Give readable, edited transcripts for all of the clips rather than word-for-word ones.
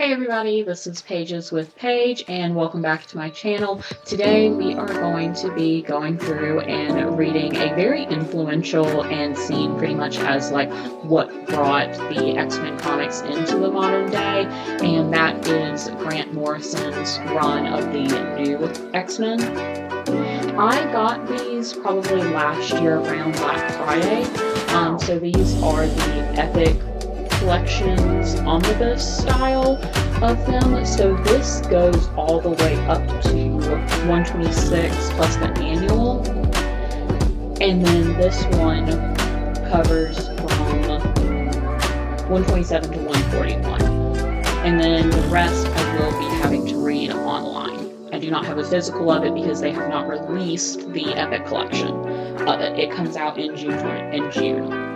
Hey everybody, this is Pages with Paige and welcome back to my channel. Today we are going to be going through and reading a very influential and seen pretty much as like what brought the X-Men comics into the modern day, and that is Grant Morrison's run of the new X-Men. I got these probably last year around Black Friday, so these are the Epic Collections omnibus style of them. So this goes all the way up to 126 plus the annual, and then this one covers from 127 to 141, and then the rest I will be having to read online. I do not have a physical of it because they have not released the Epic collection of it. It comes out in June.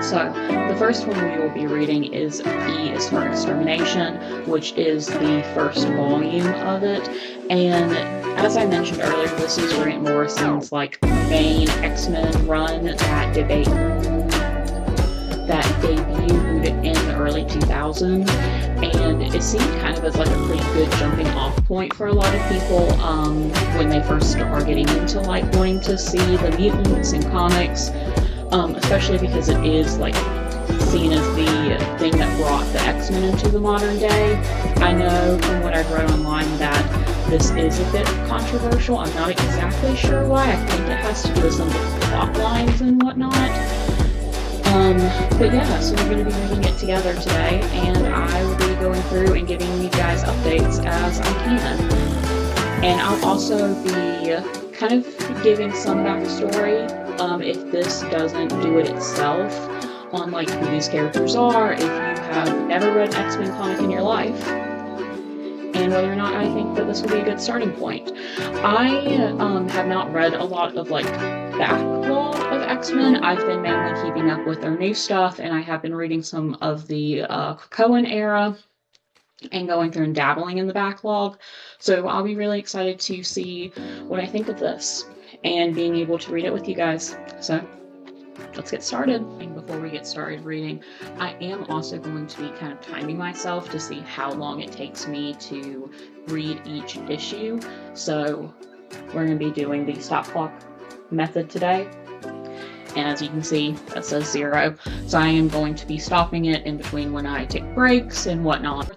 So, the first one we will be reading is E is for Extermination, which is the first volume of it. And as I mentioned earlier, this is Grant Morrison's main X-Men run that debuted in the early 2000s. And it seemed kind of as a pretty good jumping off point for a lot of people when they first are getting into wanting to see the mutants in comics. Especially because it is seen as the thing that brought the X-Men into the modern day. I know from what I've read online that this is a bit controversial. I'm not exactly sure why. I think it has to do with some of the plot lines and whatnot. But yeah, so we're going to be reading it together today, and I will be going through and giving you guys updates as I can. And I'll also be kind of giving some backstory if this doesn't do it itself on who these characters are, if you have never read an X-Men comic in your life, and whether or not I think that this will be a good starting point. I have not read a lot of backlog of X-Men. I've been mainly keeping up with their new stuff, and I have been reading some of the Cohen era and going through and dabbling in the backlog. So I'll be really excited to see what I think of this and being able to read it with you guys. So let's get started. And before we get started reading, I am also going to be kind of timing myself to see how long it takes me to read each issue. So we're going to be doing the stop clock method today. And as you can see, that says 0. So I am going to be stopping it in between when I take breaks and whatnot.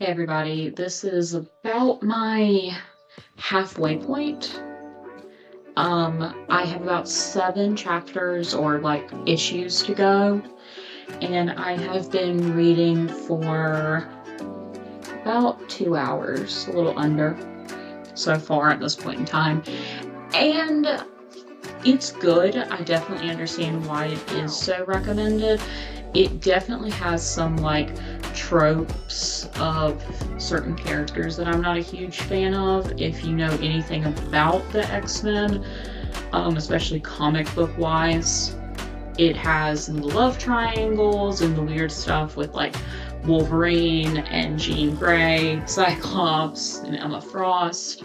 Hey everybody, this is about my halfway point. I have about 7 chapters or like issues to go, and I have been reading for about 2 hours, a little under, so far at this point in time. And it's good. I definitely understand why it is so recommended. It definitely has some like tropes of certain characters that I'm not a huge fan of. If you know anything about the X-Men, especially comic book wise, it has the love triangles and the weird stuff with like Wolverine and Jean Grey, Cyclops, and Emma Frost.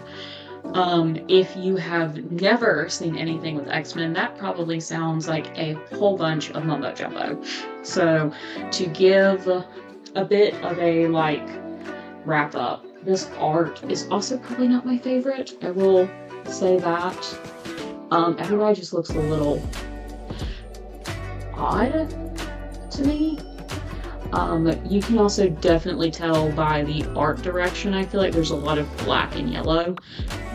If you have never seen anything with X-Men, that probably sounds like a whole bunch of mumbo jumbo. So to give a bit of a like wrap up, this art is also probably not my favorite. I will say that. Everybody just looks a little odd to me. You can also definitely tell by the art direction. I feel like there's a lot of black and yellow,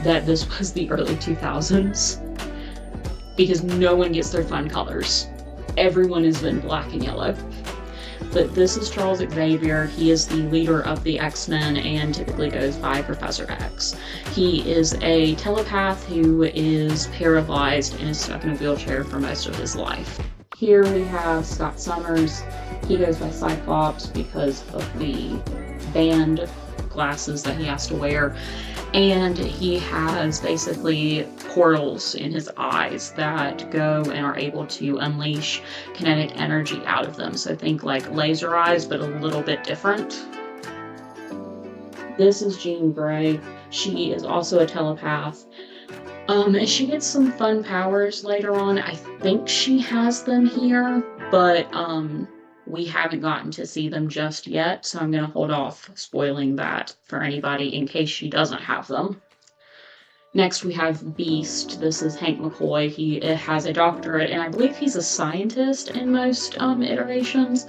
that this was the early 2000s, because no one gets their fun colors. Everyone is in black and yellow. But this is Charles Xavier. He is the leader of the X-Men and typically goes by Professor X. He is a telepath who is paralyzed and is stuck in a wheelchair for most of his life. Here we have Scott Summers. He goes by Cyclops because of the band glasses that he has to wear. And he has basically portals in his eyes that go and are able to unleash kinetic energy out of them. So think like laser eyes, but a little bit different. This is Jean Grey. She is also a telepath. And she gets some fun powers later on. I think she has them here, but we haven't gotten to see them just yet, so I'm going to hold off spoiling that for anybody in case she doesn't have them. Next we have Beast. This is Hank McCoy. He has a doctorate, and I believe he's a scientist in most iterations,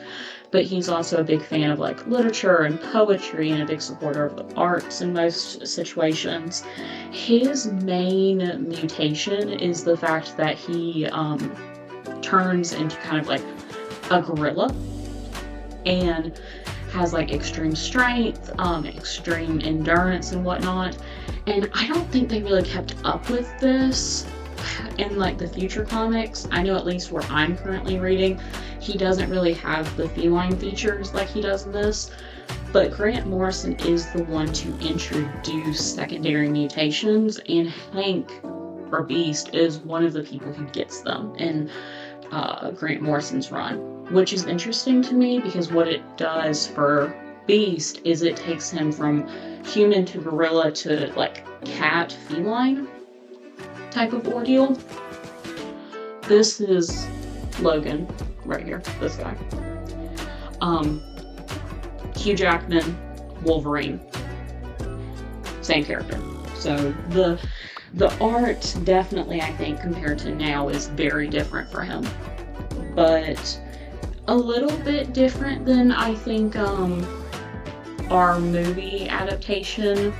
but he's also a big fan of like literature and poetry and a big supporter of the arts in most situations. His main mutation is the fact that he turns into kind of like a gorilla and has like extreme strength, extreme endurance and whatnot. And I don't think they really kept up with this in like the future comics. I know at least where I'm currently reading, he doesn't really have the feline features like he does in this. But Grant Morrison is the one to introduce secondary mutations, and Hank, or Beast, is one of the people who gets them in Grant Morrison's run, which is interesting to me because what it does for Beast is it takes him from human to gorilla to like cat feline type of ordeal. This is Logan right here, this guy. Hugh Jackman, Wolverine, same character. So the art definitely, I think, compared to now is very different for him, but a little bit different than I think our movie adaptation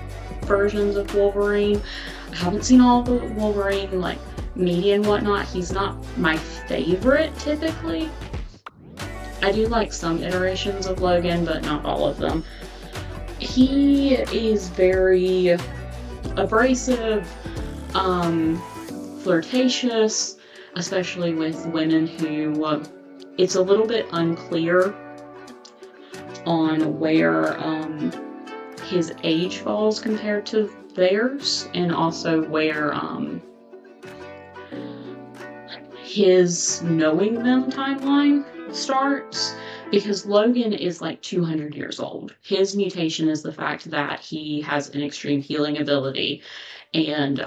versions of Wolverine. I haven't seen all the Wolverine like media and whatnot. He's not my favorite typically. I do like some iterations of Logan, but not all of them. He is very abrasive, flirtatious, especially with women who it's a little bit unclear on where his age falls compared to theirs, and also where his knowing them timeline starts, because Logan is like 200 years old. His mutation is the fact that he has an extreme healing ability and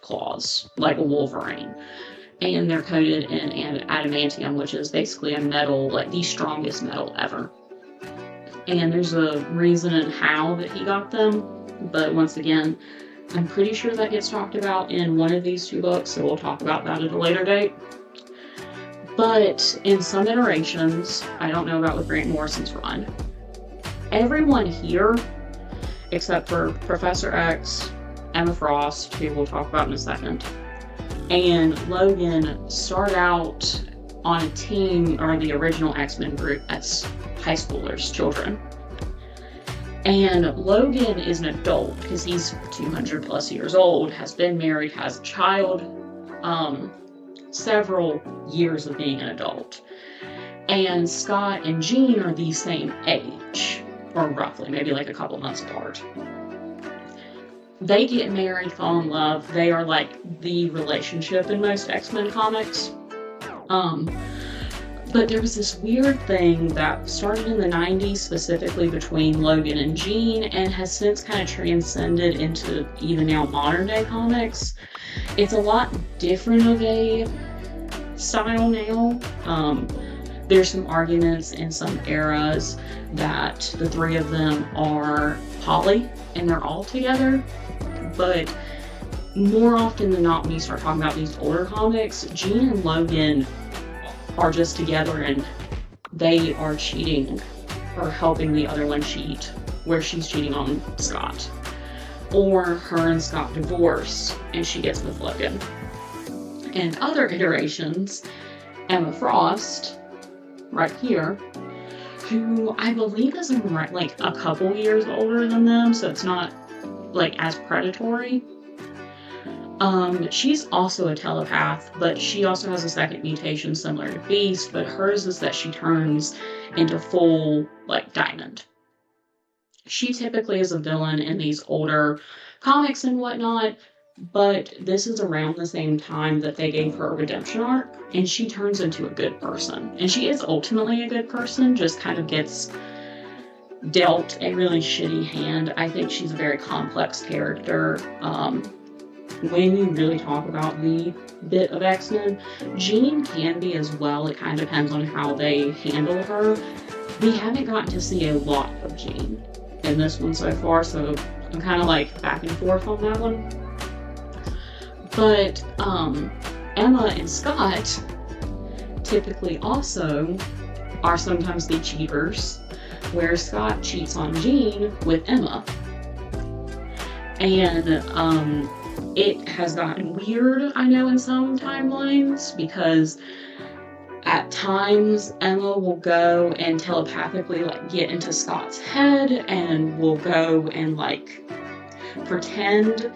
claws, like a Wolverine. And they're coated in adamantium, which is basically a metal, like the strongest metal ever. And there's a reason and how that he got them, but once again, I'm pretty sure that gets talked about in one of these 2 books, so we'll talk about that at a later date. But in some iterations, I don't know about with Grant Morrison's run, everyone here, except for Professor X, Emma Frost, who we'll talk about in a second, and Logan, start out on a team, or the original X-Men group, as high schoolers, children. And Logan is an adult because he's 200 plus years old, has been married, has a child, several years of being an adult. And Scott and Jean are the same age, or roughly, maybe like a couple months apart. They get married, fall in love. They are like the relationship in most X-Men comics. But there was this weird thing that started in the 90s, specifically between Logan and Jean, and has since kind of transcended into even now modern day comics. It's a lot different of a style now. There's some arguments in some eras that the three of them are poly and they're all together, but more often than not, when you start talking about these older comics, Jean and Logan are just together and they are cheating or helping the other one cheat, where she's cheating on Scott. Or her and Scott divorce and she gets with Logan. And other iterations, Emma Frost, right here, who I believe is like a couple years older than them, so it's not like as predatory. She's also a telepath, but she also has a second mutation similar to Beast, but hers is that she turns into full, like, Diamond. She typically is a villain in these older comics and whatnot, but this is around the same time that they gave her a redemption arc, and she turns into a good person. And she is ultimately a good person, just kind of gets dealt a really shitty hand. I think she's a very complex character. When you really talk about the bit of X-Men, Jean can be as well. It kind of depends on how they handle her. We haven't gotten to see a lot of Jean in this one so far, so I'm kind of like back and forth on that one. But Emma and Scott typically also are sometimes the cheaters, where Scott cheats on Jean with Emma. And it has gotten weird, I know, in some timelines, because at times Emma will go and telepathically like get into Scott's head and will go and like pretend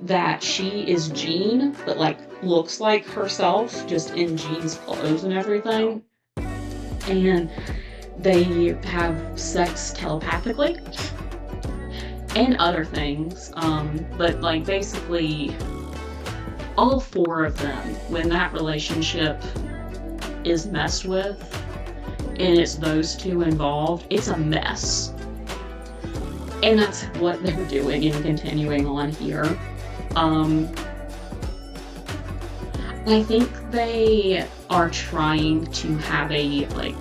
that she is Jean, but like looks like herself, just in Jean's clothes and everything. And they have sex telepathically and other things, but like basically all four of them, when that relationship is messed with and it's those two involved, it's a mess. And that's what they're doing and continuing on here. I think they are trying to have a like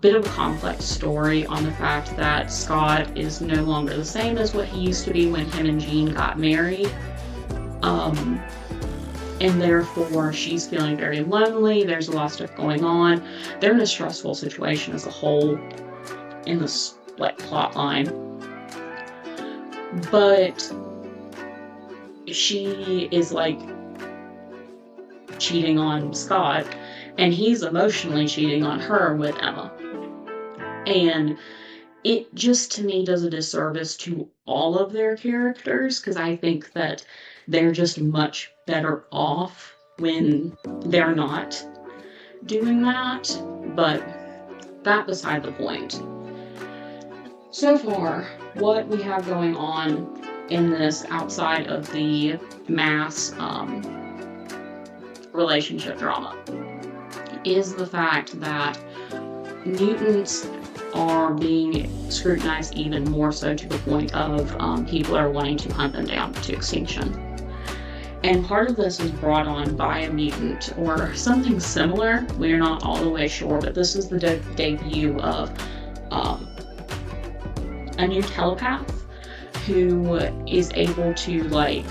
bit of a complex story on the fact that Scott is no longer the same as what he used to be when him and Jean got married. And therefore she's feeling very lonely. There's a lot of stuff going on. They're in a stressful situation as a whole in this like plot line. But she is like cheating on Scott, and he's emotionally cheating on her with Emma. And it just, to me, does a disservice to all of their characters, because I think that they're just much better off when they're not doing that. But that beside the point. So far, what we have going on in this outside of the mass relationship drama is the fact that mutants are being scrutinized even more so, to the point of people are wanting to hunt them down to extinction. And part of this is brought on by a mutant or something similar. We're not all the way sure, but this is the debut of a new telepath who is able to like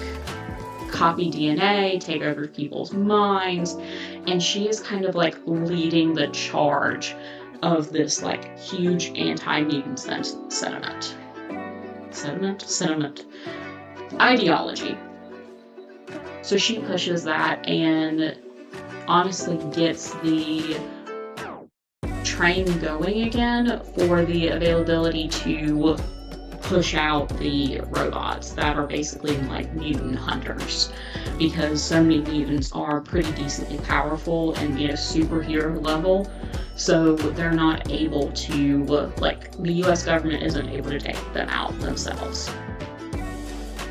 copy DNA, take over people's minds, and she is kind of like leading the charge of this like huge anti-mutant sentiment ideology. So she pushes that and honestly gets the train going again for the availability to push out the robots that are basically like mutant hunters, because so many mutants are pretty decently powerful and superhero level, so they're not able to like the US government isn't able to take them out themselves.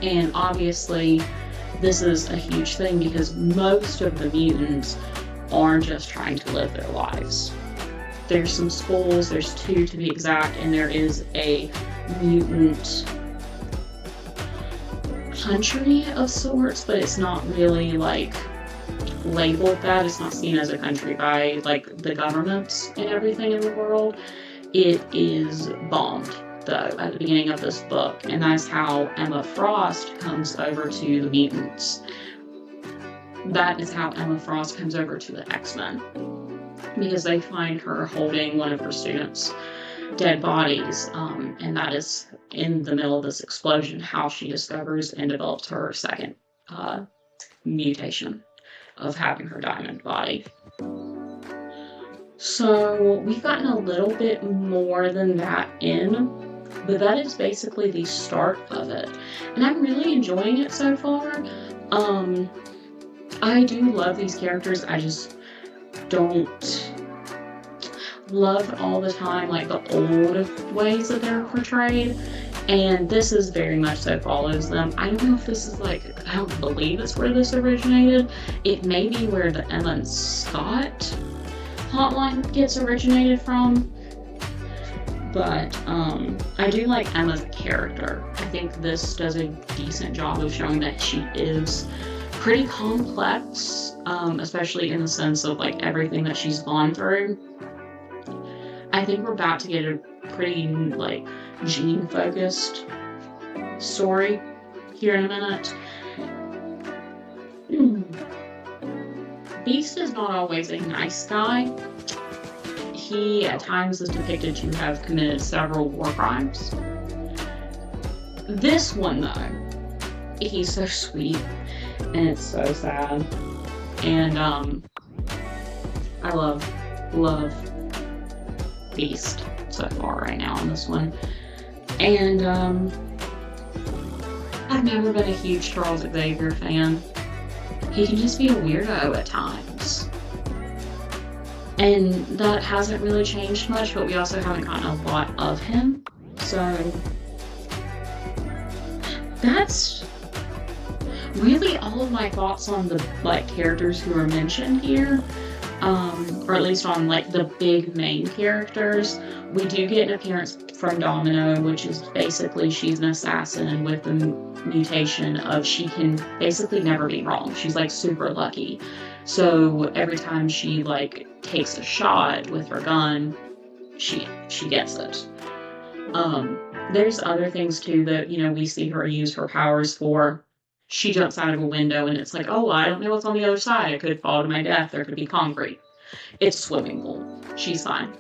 And obviously this is a huge thing because most of the mutants aren't just trying to live their lives. There's some skulls, there's 2 to be exact, and there is a mutant country of sorts, but it's not really like labeled that. It's not seen as a country by like the governments and everything in the world. It is bombed though at the beginning of this book, and that's how Emma Frost comes over to the mutants. That is how Emma Frost comes over to the X-Men, because they find her holding one of her students' dead bodies, and that is in the middle of this explosion how she discovers and develops her second mutation of having her diamond body. So we've gotten a little bit more than that in, but that is basically the start of it, and I'm really enjoying it so far. I do love these characters, I just don't love all the time like the old ways that they're portrayed, and this is very much so follows them. I don't know if this is like, I don't believe it's where this originated. It may be where the Emma and Scott plotline gets originated from, but I do like Emma's character. I think this does a decent job of showing that she is pretty complex, especially in the sense of like everything that she's gone through. I think we're about to get a pretty like Jean-focused story here in a minute. Beast is not always a nice guy. He at times is depicted to have committed several war crimes. This one though, he's so sweet and it's so sad, and I love Beast so far right now on this one. And I've never been a huge Charles Xavier fan. He can just be a weirdo at times, and that hasn't really changed much, but we also haven't gotten a lot of him, so that's really all of my thoughts on the like characters who are mentioned here, or at least on like the big main characters. We do get an appearance from Domino, which is basically she's an assassin with the mutation of she can basically never be wrong. She's like super lucky, so every time she like takes a shot with her gun, she gets it. There's other things too that we see her use her powers for. She jumps out of a window and it's like, oh, I don't know what's on the other side. I could fall to my death. There could be concrete. It's a swimming pool. She's fine.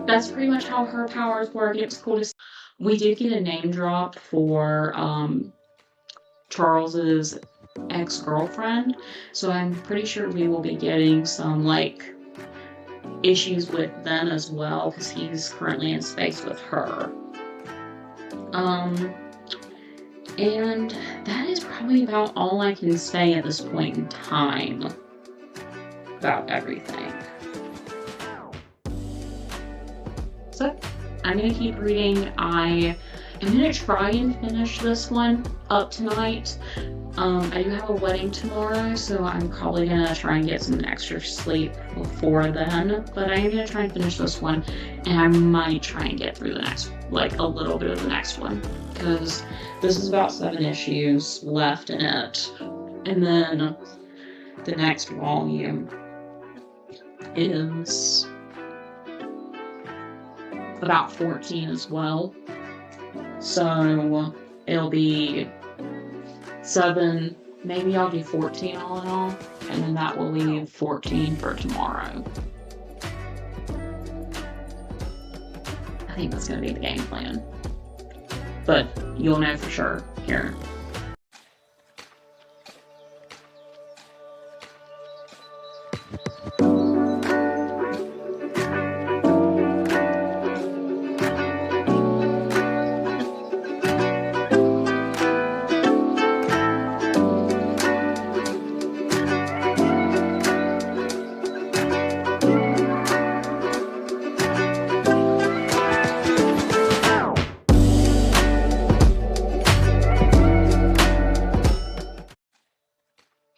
That's pretty much how her powers work. It's cool to see. We did get a name drop for Charles's ex-girlfriend, so I'm pretty sure we will be getting some like issues with them as well, because he's currently in space with her. And that is probably about all I can say at this point in time about everything. So, I'm going to keep reading. I am going to try and finish this one up tonight. I do have a wedding tomorrow, so I'm probably going to try and get some extra sleep before then. But I am going to try and finish this one, and I might try and get through the next, like a little bit of the next one, because this is about 7 issues left in it. And then the next volume is about 14 as well. So it'll be 7, maybe I'll do 14 all in all, and then that will leave 14 for tomorrow. think that's going to be the game plan. But you'll know for sure here.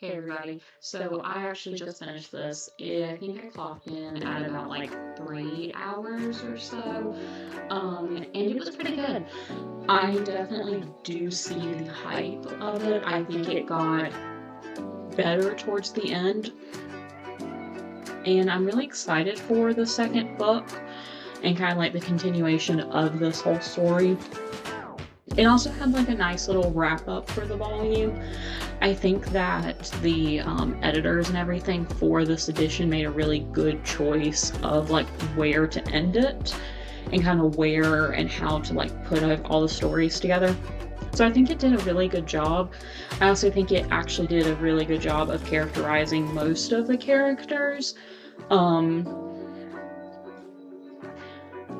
Hey everybody, so I actually just finished this. I think I clocked in at about like 3 hours or so, and it was pretty good. I definitely do see the hype of it. I think it got better towards the end, and I'm really excited for the second book and kind of like the continuation of this whole story. It also had like a nice little wrap up for the volume. I think that the editors and everything for this edition made a really good choice of like where to end it and kind of where and how to like put all the stories together. So I think it did a really good job. I also think it actually did a really good job of characterizing most of the characters.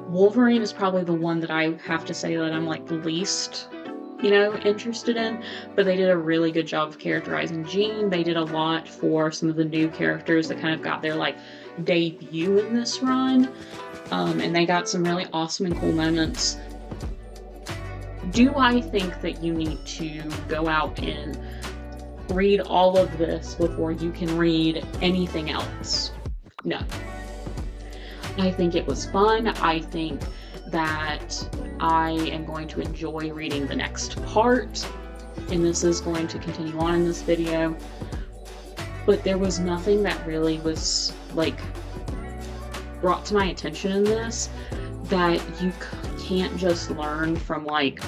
Wolverine is probably the one that I have to say that I'm like the least interested in, but they did a really good job of characterizing Jean. They did a lot for some of the new characters that kind of got their like debut in this run, and they got some really awesome and cool moments. Do I think that you need to go out and read all of this before you can read anything else? No. I think it was fun. I think that I am going to enjoy reading the next part, and this is going to continue on in this video, but there was nothing that really was like brought to my attention in this that you can't just learn from like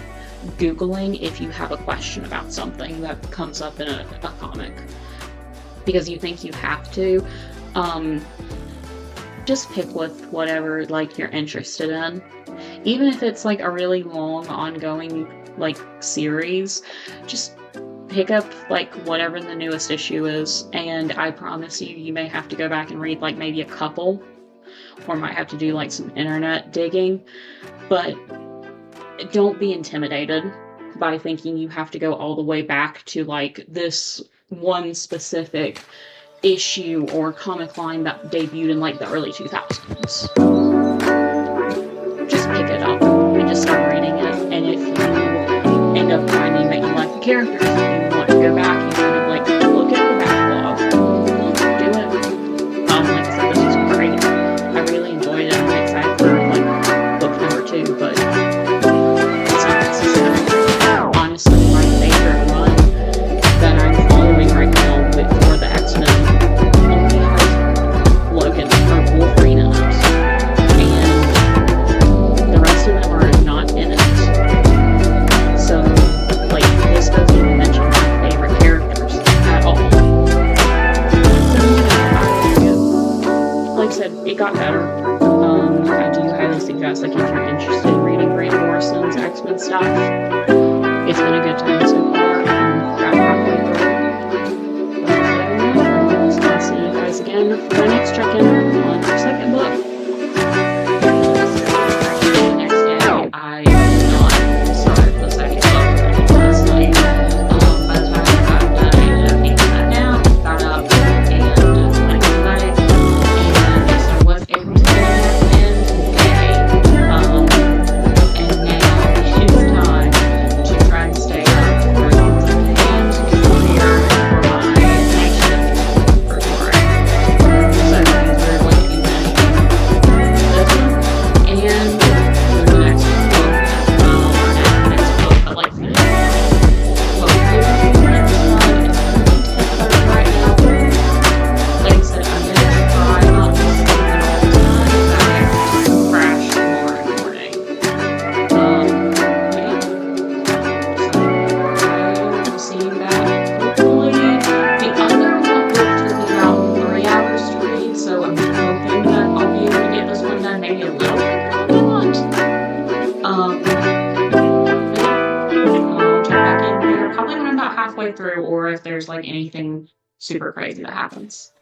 Googling if you have a question about something that comes up in a comic, because you think you have to. Just pick with whatever like you're interested in. Even if it's like a really long ongoing like series, just pick up like whatever the newest issue is, and I promise you may have to go back and read like maybe a couple, or might have to do like some internet digging, but don't be intimidated by thinking you have to go all the way back to like this one specific issue or comic line that debuted in like the early 2000s. Just pick it up and just start reading it, and if you end up finding that you like the characters and you want to go back and kind of like look at the backlog, do it. Like I said, this was great. I really enjoyed it. I'm excited for like book number 2, but it's not necessary. Honestly, my favorite run that I'm following right now for the X-Men only has Logan or Wolverine in it, and the rest of them are not in it. So, like, this doesn't even mention my favorite characters at all. So, like I said, it got better. I do highly suggest, like, if you're interested in reading Grant Morrison's X-Men stuff, it's been a good time so far. Got halfway through. I'll see you guys again for my next check-in on the second book. The next day, I did not start the second book last night. By the time I got done, I ended up taking that nap, got up, and went to bed, and so I was able to get it in today. And now it is time to try and stay up for way through or if there's like anything super crazy that happens.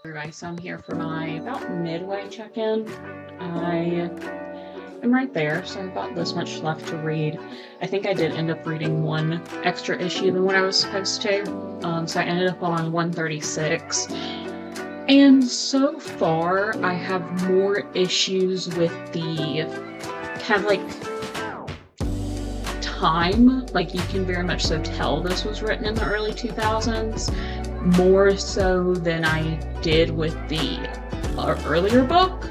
Everybody, so I'm here for my about midway check-in. I am right there, so I've about this much left to read. I think I did end up reading one extra issue than what I was supposed to, so I ended up on 136. And so far, I have more issues with the kind of like time. Like, you can very much so tell this was written in the early 2000s. More so than I did with the earlier book.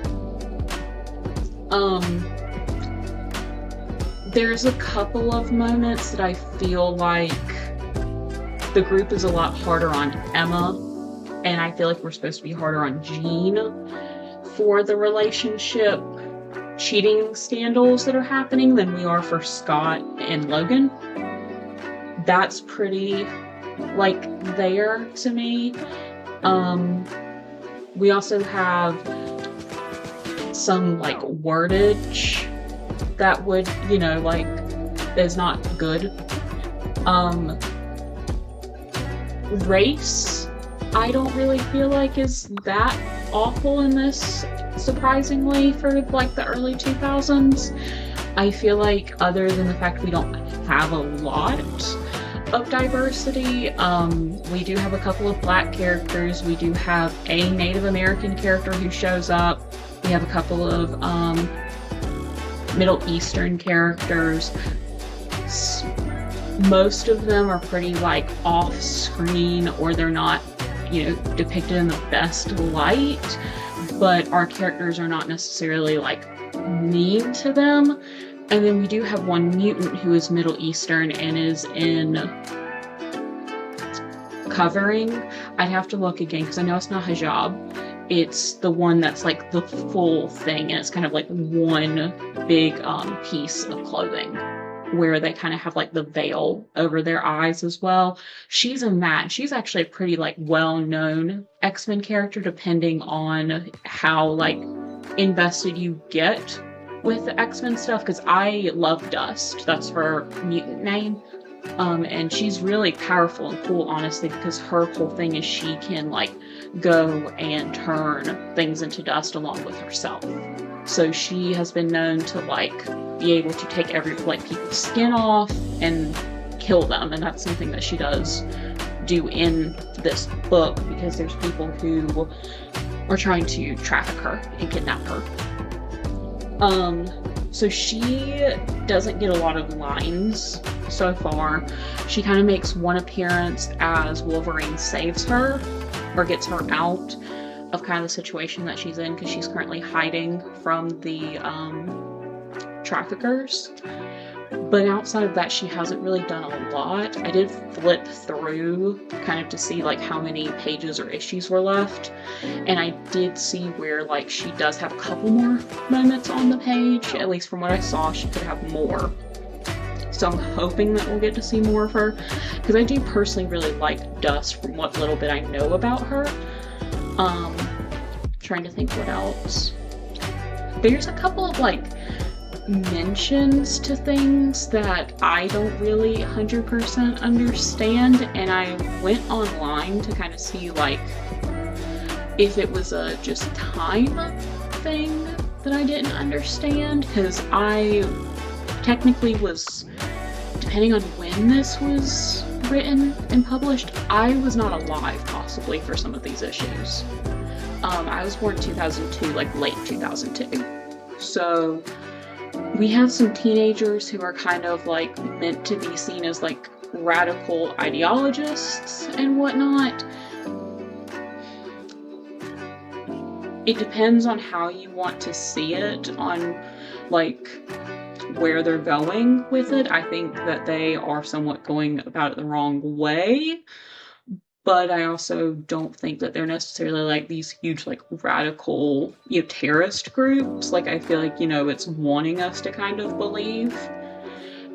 There's a couple of moments that I feel like the group is a lot harder on Emma, and I feel like we're supposed to be harder on Jean for the relationship cheating scandals that are happening than we are for Scott and Logan. That's pretty like there to me. We also have some like wordage that would, like, is not good. Race, I don't really feel like is that awful in this, surprisingly, for like the early 2000s. I feel like other than the fact we don't have a lot of diversity, we do have a couple of Black characters, we do have a Native American character who shows up, we have a couple of Middle Eastern characters. Most of them are pretty like off screen, or they're not, depicted in the best light, but our characters are not necessarily like mean to them. And then we do have one mutant who is Middle Eastern and is in Covering. I'd have to look again because I know it's not hijab. It's the one that's like the full thing, and it's kind of like one big piece of clothing where they kind of have like the veil over their eyes as well. She's in that. She's actually a pretty like well-known X-Men character, depending on how like invested you get with the X-Men stuff, because I love Dust. That's her mutant name. And she's really powerful and cool, honestly, because her whole thing is she can like go and turn things into dust along with herself. So she has been known to like be able to take every like people's skin off and kill them, and that's something that she does do in this book because there's people who are trying to traffic her and kidnap her. So she doesn't get a lot of lines so far. She kind of makes one appearance as Wolverine saves her or gets her out of kind of the situation that she's in because she's currently hiding from the traffickers. But outside of that, she hasn't really done a lot. I did flip through kind of to see like how many pages or issues were left. And I did see where like she does have a couple more moments on the page. At least from what I saw, she could have more. So I'm hoping that we'll get to see more of her. Because I do personally really like Dust from what little bit I know about her. Trying to think what else. There's a couple of like mentions to things that I don't really 100% understand, and I went online to kind of see like if it was a just time thing that I didn't understand, because I technically was, depending on when this was written and published, I was not alive possibly for some of these issues. I was born in 2002, like late 2002. So we have some teenagers who are kind of like meant to be seen as like radical ideologists and whatnot. It depends on how you want to see it, on like where they're going with it. I think that they are somewhat going about it the wrong way. But I also don't think that they're necessarily like these huge, like radical, terrorist groups. Like I feel like, it's wanting us to kind of believe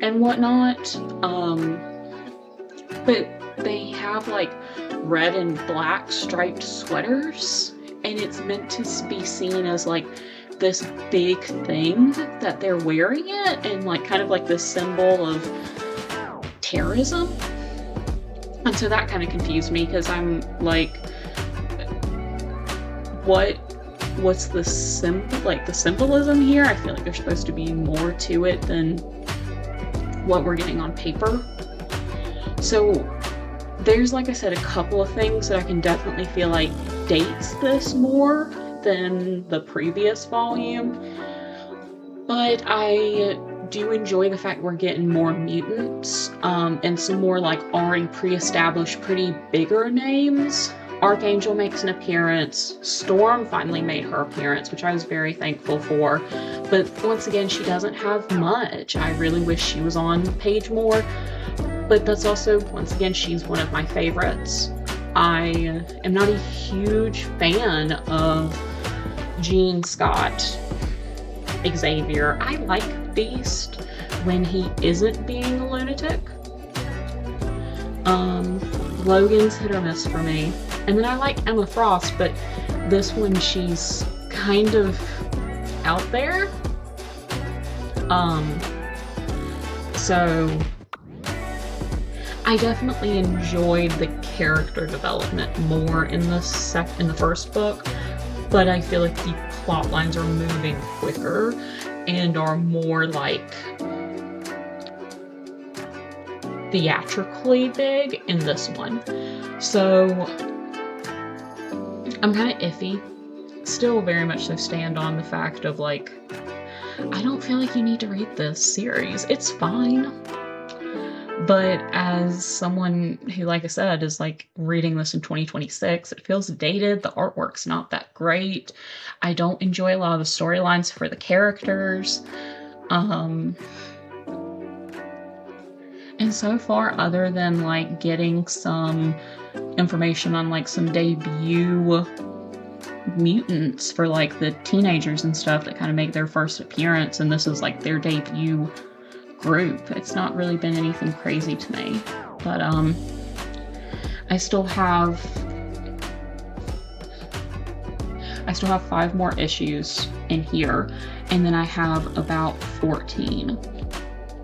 and whatnot. But they have like red and black striped sweaters, and it's meant to be seen as like this big thing that they're wearing it, and like kind of like this symbol of terrorism. And so that kind of confused me because I'm like, what's the symbolism here? I feel like there's supposed to be more to it than what we're getting on paper. So there's, like I said, a couple of things that I can definitely feel like dates this more than the previous volume. But I do enjoy the fact we're getting more mutants, and some more like already pre-established, pretty bigger names. Archangel makes an appearance. Storm finally made her appearance, which I was very thankful for. But once again, she doesn't have much. I really wish she was on the page more. But that's also, once again, she's one of my favorites. I am not a huge fan of Gene Scott Xavier. I like Beast when he isn't being a lunatic. Logan's hit or miss for me. And then I like Emma Frost, but this one she's kind of out there. So I definitely enjoyed the character development more in the first book, but I feel like the plot lines are moving quicker and are more like theatrically big in this one. So I'm kind of iffy. Still very much so stand on the fact of like, I don't feel like you need to read this series. It's fine. But as someone who, like I said, is like reading this in 2026, it feels dated. The artwork's not that great. I don't enjoy a lot of the storylines for the characters. And so far, other than like getting some information on like some debut mutants for like the teenagers and stuff that kind of make their first appearance, and this is like their debut group, it's not really been anything crazy to me. But I still have 5 more issues in here, and then I have about 14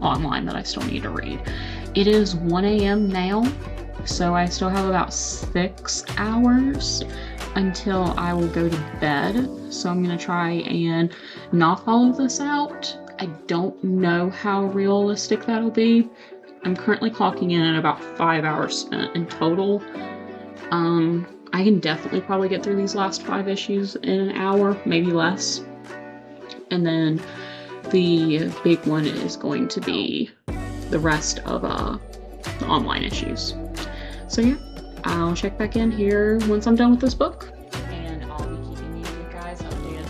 online that I still need to read. It is 1 a.m. now, so I still have about 6 hours until I will go to bed. So I'm going to try and not follow this out. I don't know how realistic that'll be. I'm currently clocking in at about 5 hours spent in total. I can definitely probably get through these last 5 issues in an hour, maybe less. And then the big one is going to be the rest of the online issues. So yeah, I'll check back in here once I'm done with this book, and I'll be keeping you guys updated.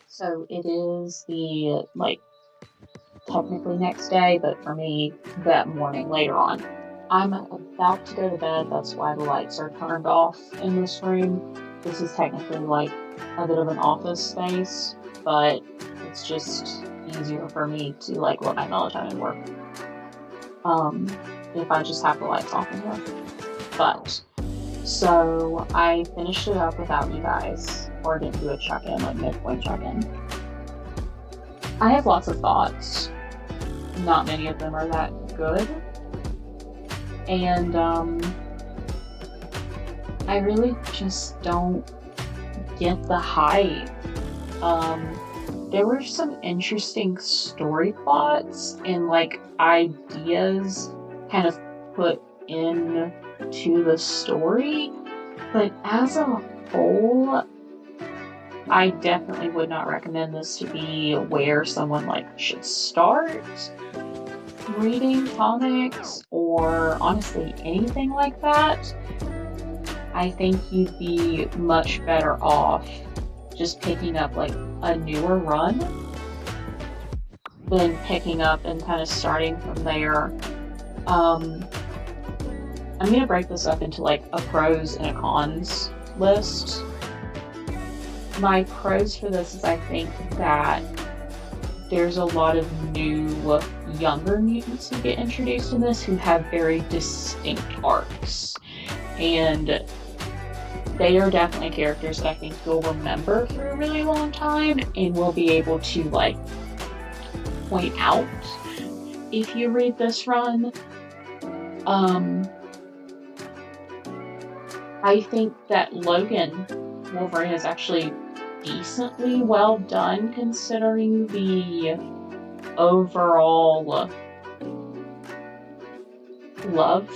So it is the, technically next day, but for me, that morning later on. I'm about to go to bed, that's why the lights are turned off in this room. This is technically a bit of an office space, but it's just easier for me to let my melatonin work. If I just have the lights off in here. But, so I finished it up without you guys, or didn't do a check-in, midpoint check-in. I have lots of thoughts. Not many of them are that good. And, I really just don't get the hype. There were some interesting story plots and, ideas kind of put in to the story, but as a whole, I definitely would not recommend this to be where someone should start reading comics or honestly anything like that. I think you'd be much better off just picking up a newer run than picking up and kind of starting from there. I'm gonna break this up into a pros and a cons list. My pros for this is I think that there's a lot of new, younger mutants who get introduced in this who have very distinct arcs. And they are definitely characters that I think you'll remember for a really long time and will be able to, like, point out if you read this run. I think that Logan Wolverine is actually decently well done considering the overall love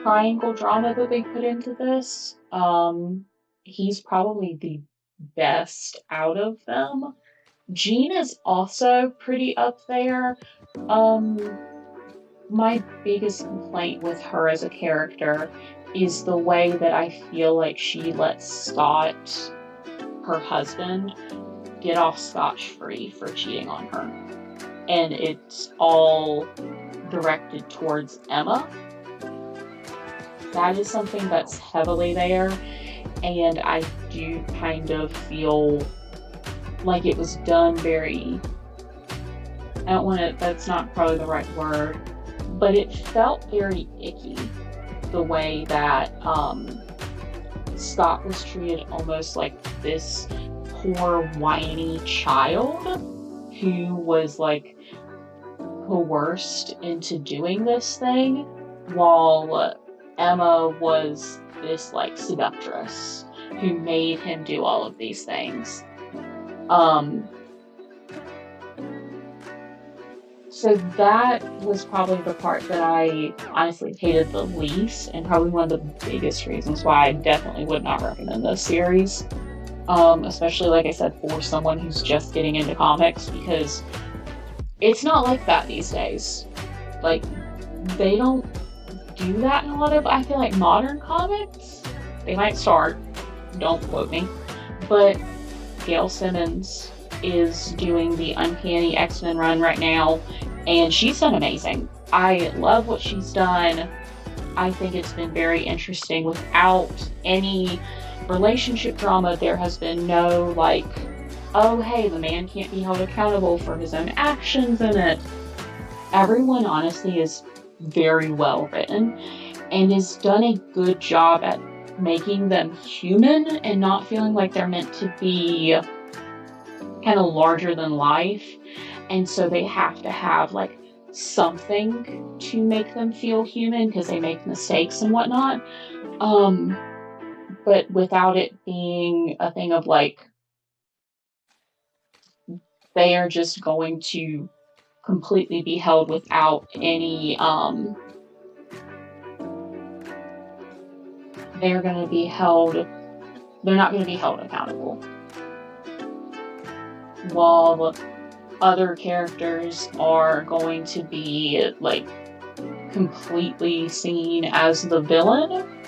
triangle drama that they put into this. He's probably the best out of them. Jean is also pretty up there. My biggest complaint with her as a character is the way that I feel like she lets Scott, her husband, get off scotch-free for cheating on her. And it's all directed towards Emma. That is something that's heavily there, and I do kind of feel like it was done very, that's not probably the right word, but it felt very icky, the way that Scott was treated almost like this poor, whiny child who was, like, coerced into doing this thing, while Emma was this, like, seductress who made him do all of these things. So that was probably the part that I honestly hated the least, and probably one of the biggest reasons why I definitely would not recommend this series. Especially, like I said, for someone who's just getting into comics, because it's not like that these days. Like, they don't do that in a lot of, I feel like, modern comics. They might start, don't quote me, but Gail Simmons is doing the Uncanny X-Men run right now, and she's done amazing. I love what she's done. I think it's been very interesting without any relationship drama. There has been no, like, oh hey, the man can't be held accountable for his own actions in it. Everyone honestly is very well written and has done a good job at making them human and not feeling like they're meant to be kind of larger than life, and so they have to have, like, something to make them feel human because they make mistakes and whatnot, but without it being a thing of, like, they are just going to completely be held without any they're not going to be held accountable, while other characters are going to be, like, completely seen as the villain.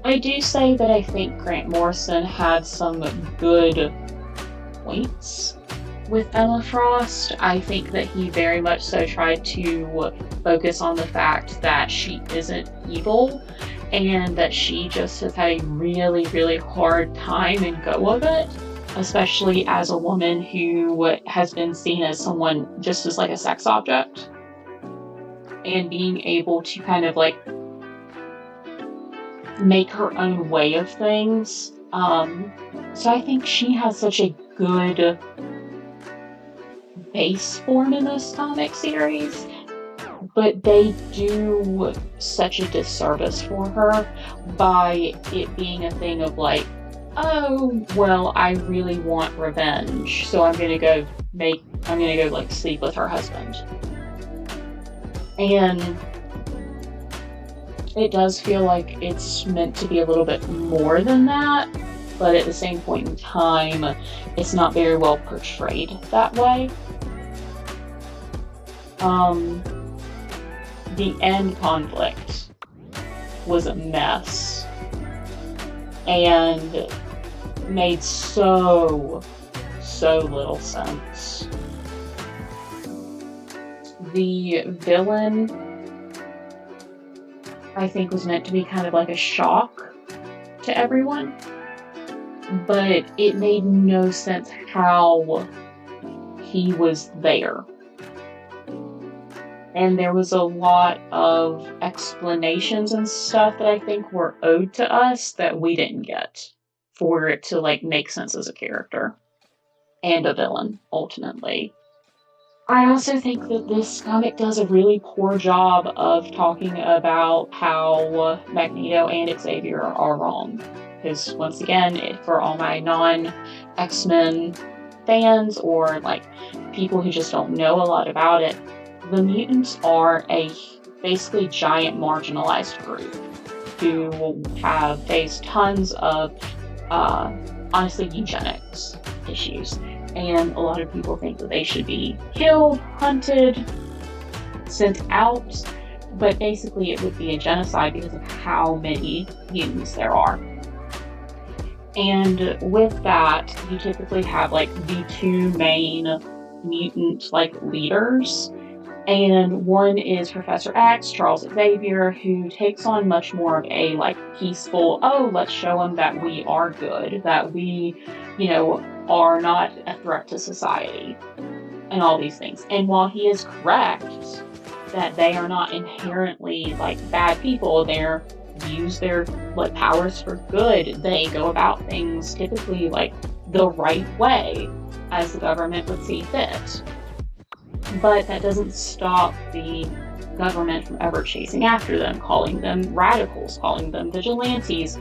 I do say that I think Grant Morrison had some good points with Emma Frost. I think that he very much so tried to focus on the fact that she isn't evil and that she just has had a really, really hard time and go of it, especially as a woman who has been seen as someone just as, like, a sex object, and being able to kind of, like, make her own way of things. So I think she has such a good base form in this comic series, but they do such a disservice for her by it being a thing of, like, oh, well, I really want revenge, so I'm gonna go, like, sleep with her husband. And it does feel like it's meant to be a little bit more than that, but at the same point in time, it's not very well portrayed that way. The end conflict was a mess and made so little sense. The villain, I think, was meant to be kind of like a shock to everyone, but it made no sense how he was there. And there was a lot of explanations and stuff that I think were owed to us that we didn't get for it to like make sense as a character and a villain, ultimately. I also think that this comic does a really poor job of talking about how Magneto and Xavier are wrong. Because once again, for all my non-X-Men fans or like people who just don't know a lot about it, the mutants are a basically giant marginalized group who have faced tons of, honestly, eugenics issues. And a lot of people think that they should be killed, hunted, sent out, but basically it would be a genocide because of how many mutants there are. And with that, you typically have like the two main mutant like leaders. And one is Professor X, Charles Xavier, who takes on much more of a like peaceful, oh, let's show them that we are good, that we, are not a threat to society, and all these things. And while he is correct that they are not inherently like bad people, they use their like powers for good. They go about things typically like the right way, as the government would see fit. But that doesn't stop the government from ever chasing after them, calling them radicals, calling them vigilantes,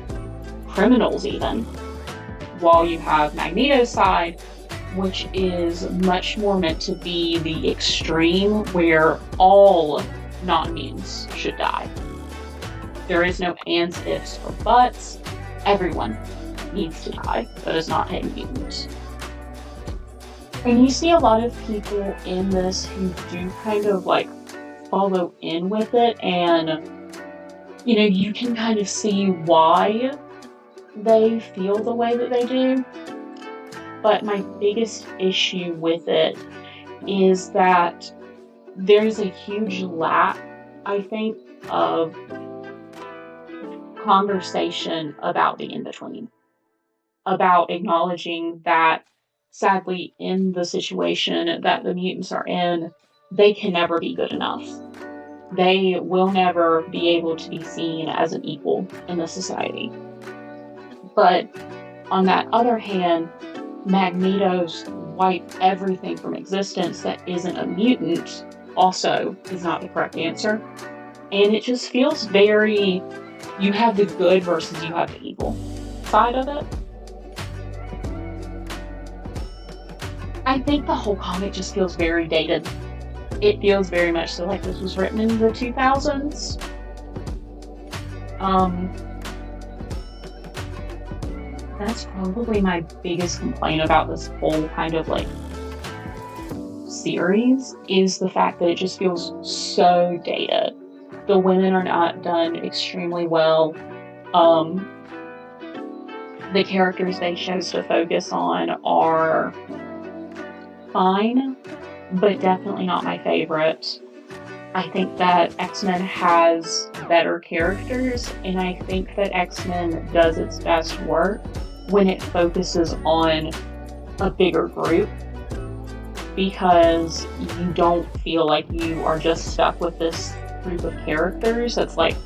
criminals even. While you have Magneto's side, which is much more meant to be the extreme where all non-mutants should die. There is no ands, ifs, or buts. Everyone needs to die that is not a mutant. And you see a lot of people in this who do kind of like follow in with it, and you can kind of see why they feel the way that they do. But my biggest issue with it is that there's a huge lack, I think, of conversation about the in-between, about acknowledging that sadly in the situation that the mutants are in, they can never be good enough. They will never be able to be seen as an equal in the society. But on that other hand, Magneto's wipe everything from existence that isn't a mutant also is not the correct answer. And it just feels very, you have the good versus you have the evil side of it. I think the whole comic just feels very dated. It feels very much so like this was written in the 2000s. That's probably my biggest complaint about this whole kind of like series, is the fact that it just feels so dated. The women are not done extremely well. The characters they chose to focus on are fine, but definitely not my favorite. I think that X-Men has better characters, and I think that X-Men does its best work when it focuses on a bigger group, because you don't feel like you are just stuck with this group of characters that's like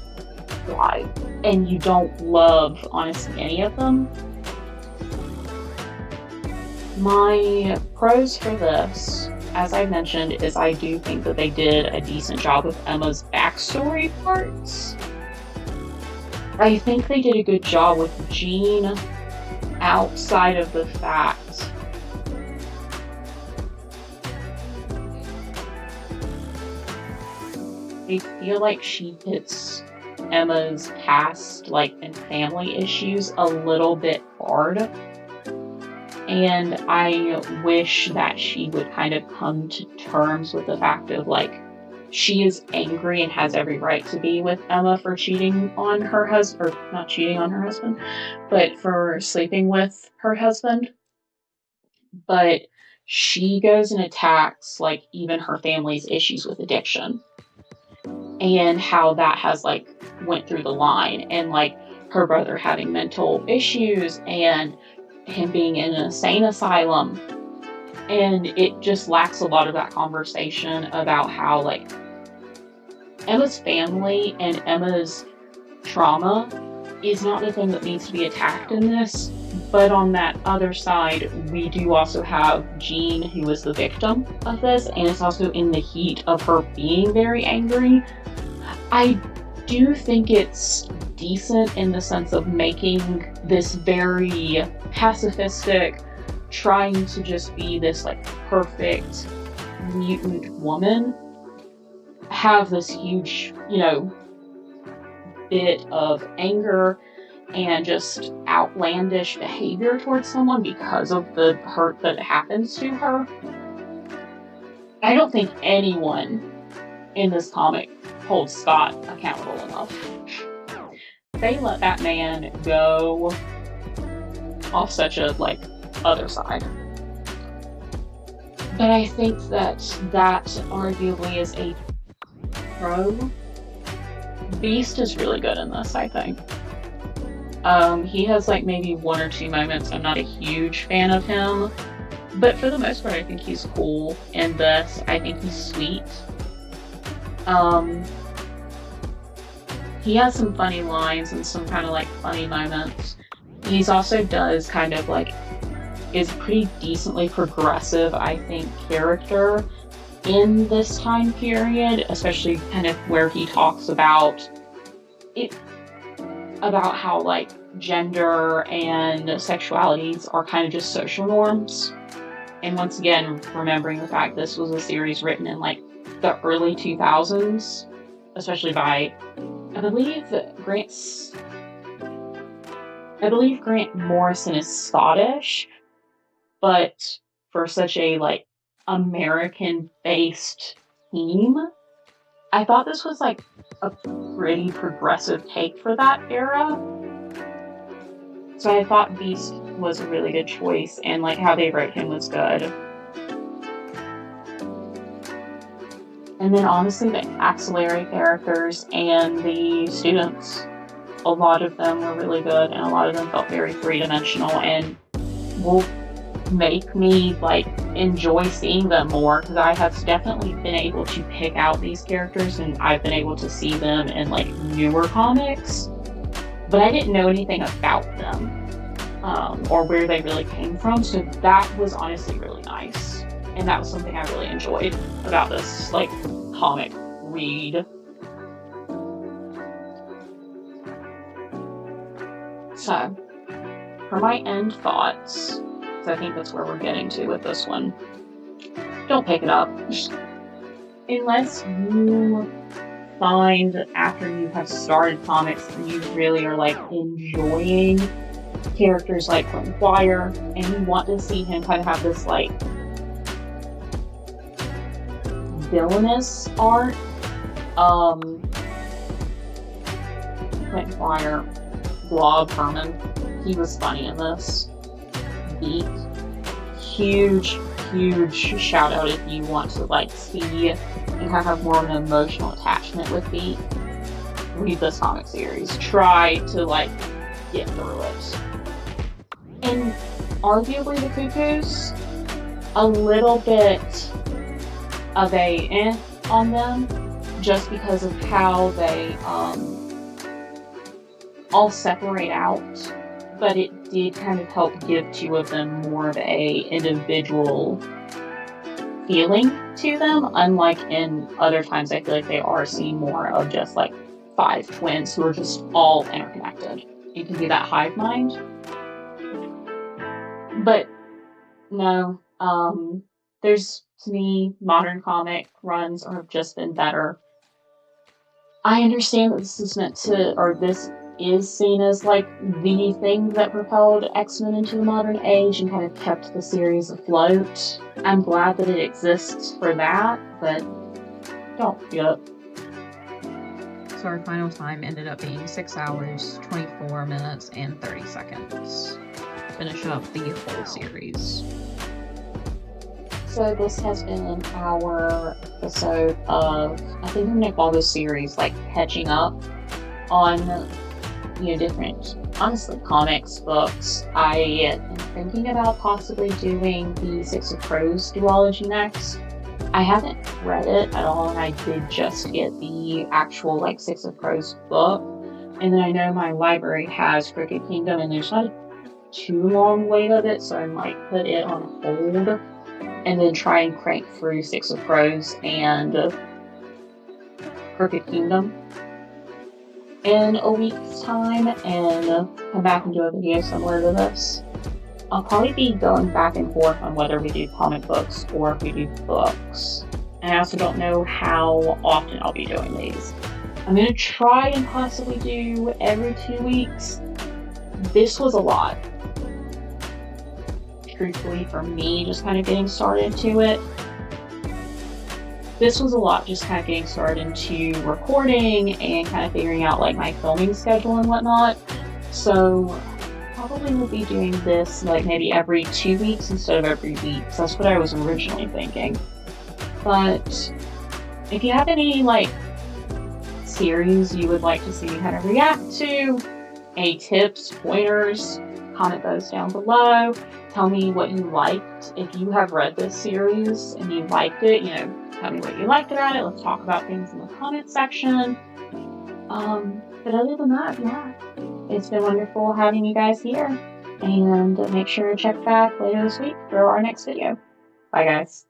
live, and you don't love honestly any of them. My pros for this, as I mentioned, is I do think that they did a decent job with Emma's backstory parts. I think they did a good job with Jean outside of the fact I feel like she hits Emma's past and family issues a little bit hard. And I wish that she would kind of come to terms with the fact of she is angry and has every right to be with Emma for cheating on her husband, or not cheating on her husband, but for sleeping with her husband. But she goes and attacks even her family's issues with addiction, and how that has went through the line, and her brother having mental issues and him being in an insane asylum. And it just lacks a lot of that conversation about how Emma's family and Emma's trauma is not the thing that needs to be attacked in this, but on that other side, we do also have Jean, who is the victim of this, and it's also in the heat of her being very angry. I do think it's decent in the sense of making this very pacifistic, trying to just be this like perfect mutant woman, have this huge, bit of anger and just outlandish behavior towards someone because of the hurt that happens to her. I don't think anyone in this comic holds Scott accountable enough. They let that man go off such a, other side. But I think that arguably is a pro. Beast is really good in this, I think. He has maybe one or two moments. I'm not a huge fan of him, but for the most part I think he's cool in this. I think he's sweet. He has some funny lines and some kind of funny moments. He's also does kind of is pretty decently progressive, I think, character in this time period, especially kind of where he talks about it, about how gender and sexualities are kind of just social norms. And once again, remembering the fact this was a series written in the early 2000s, especially by, I believe Grant Morrison is Scottish, but for such a American-based team, I thought this was a pretty progressive take for that era. So I thought Beast was a really good choice, and how they wrote him was good. And then honestly, the axillary characters and the students, a lot of them were really good, and a lot of them felt very three-dimensional, and will make me enjoy seeing them more, because I have definitely been able to pick out these characters, and I've been able to see them in newer comics, but I didn't know anything about them, or where they really came from, so that was honestly really nice, and that was something I really enjoyed about this comic read. So, for my end thoughts, I think that's where we're getting to with this one. Don't pick it up. Unless you find that after you have started comics that you really are enjoying characters like Grant Morrison, and you want to see him kind of have this villainous arc. Grant Morrison, Blob Herman, he was funny in this. Beat, huge shout out if you want to see and kind of have more of an emotional attachment with Beat. Read this comic series. Try to get through it. And arguably the Cuckoos, a little bit of a on them, just because of how they all separate out. But it did kind of help give two of them more of a individual feeling to them, unlike in other times I feel like they are seeing more of just 5 twins who are just all interconnected. You can do that hive mind. But no, there's, to me, modern comic runs have just been better. I understand that this is meant to, or this is seen as the thing that propelled X-Men into the modern age and kind of kept the series afloat. I'm glad that it exists for that, but don't get it. So our final time ended up being 6 hours, 24 minutes, and 30 seconds. Finish up the whole series. So this has been our episode of, I think I'm going to call this series catching up on different, honestly, comics, books. I am thinking about possibly doing the Six of Crows duology next. I haven't read it at all, and I did just get the actual like Six of Crows book. And then I know my library has Cricket Kingdom, and there's not a too long wait of it, so I might put it on hold and then try and crank through Six of Crows and Cricket Kingdom in a week's time and come back and do a video similar to this. I'll probably be going back and forth on whether we do comic books or if we do books. And I also don't know how often I'll be doing these. I'm going to try and possibly do every 2 weeks. This was a lot. Truthfully, for me, just kind of getting started into it. This was a lot, just kind of getting started into recording and kind of figuring out like my filming schedule and whatnot. So probably will be doing this like maybe every 2 weeks instead of every week. So that's what I was originally thinking. But if you have any like series you would like to see me kind of react to, any tips, pointers, comment those down below. Tell me what you liked. If you have read this series and you liked it, tell me what you liked about it. Let's talk about things in the comment section. But other than that, yeah, it's been wonderful having you guys here. And make sure to check back later this week for our next video. Bye, guys.